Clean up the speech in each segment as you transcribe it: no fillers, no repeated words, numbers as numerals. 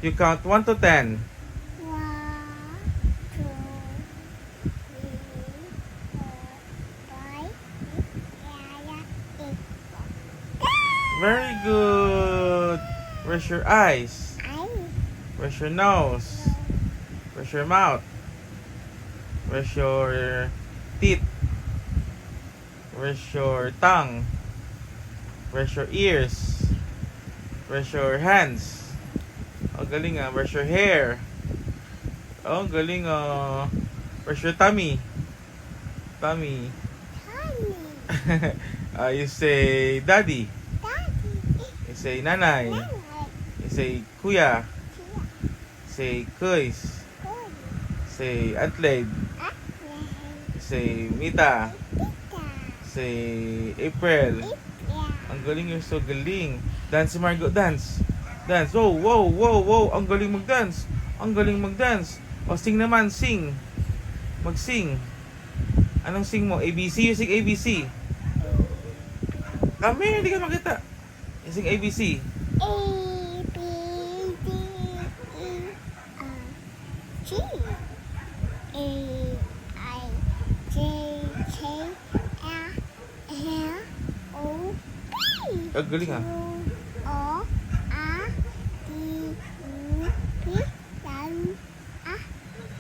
You count 1 to 10. 1, 2, 3, 4, 5, 6, 7, 8. Very good. Where's your eyes? Where's your nose? Where's your mouth? Where's your teeth? Where's your tongue? Where's your ears? Where's your hands? Oh, galing ah. Where's your hair? Oh, galing ah. Where's your tummy? Tummy. You say daddy. You say nanay. You say kuya. Say kuys. Say Adelaide. Say Mita. Say April. Ang galing, you're so galing. Dance si Margot, dance. Dance. Wow, wow, wow, wow. Ang galing mag-dance. Ang galing mag-dance. O, sing naman, sing. Mag-sing. Anong sing mo? ABC? You sing ABC. Kami, hindi ka makita. You sing ABC. A, B, D, E, F, G, A, I, J, K, L, M, O, P. Ang galing ah. O, A, D, U, P, W, A,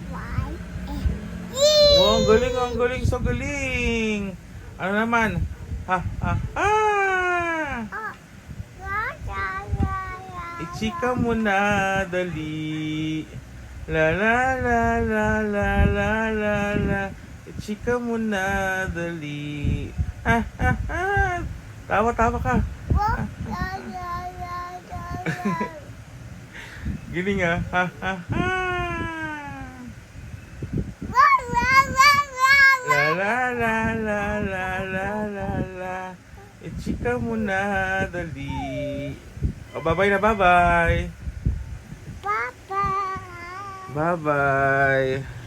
Y, and Z. Oh, ang galing, ang galing, so galing. Ano naman? Ha, ha, ha. Ichika mo na, dali. La la la la la la la la. Ichika mo na, dali. Ha, ha, ha. Tawa, tawa ka. Giling ah. Ha, ha, ha. La la la la la la la la. Ichika mo na, dali. O, bye-bye na, bye-bye. Bye-bye. Bye-bye.